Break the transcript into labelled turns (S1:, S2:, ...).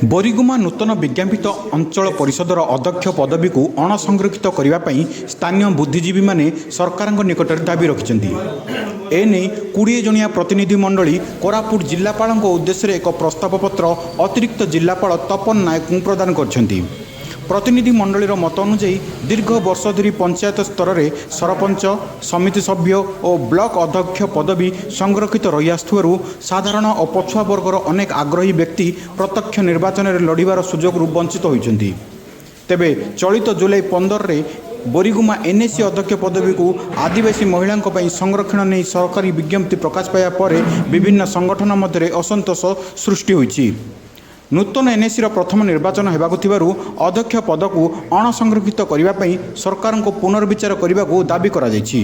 S1: बोरीगुमा नूतन विज्ञापित अंचल परिषदर अध्यक्ष पदवी को अणसंरक्षित करने स्थानीय बुद्धिजीवी माने सरकार निकट दाबी रखिंट एने 20 जनिया प्रतिनिधि मंडली कोरापुट जिलापाल उद्देश्य एक प्रस्ताव पत्र अतिरिक्त जिलापाल तपन नायक प्रदान कर प्रतिनिधि मंडलीर मत अनुଯାयी दीर्घ वर्ष धरी पंचायत स्तर में सरपंच समिति सभ्य और ब्लॉक अध्यक्ष पदवी संरक्षित रही आसुथिबारु साधारण और पछुआ वर्गर अनेक आग्रही व्यक्ति प्रत्यक्ष निर्वाचन में लड़िबार सुजोग वंचित होइछन्ति। तेबे चलित जुलाई 15 रे बोरीगुमा एनएसी अध्यक्ष पदवी को आदिवासी महिलां संरक्षण नहीं सरकारी विज्ञप्ति प्रकाश पाया पर विभिन्न संगठन मध्य असंतोष सृष्टि होइछि। नूतन एनएसी प्रथम निर्वाचन होगाकु अध्यक्ष पद को अणसंरक्षित करने सरकार को पुनर्विचार करने दाबी करा जायछि।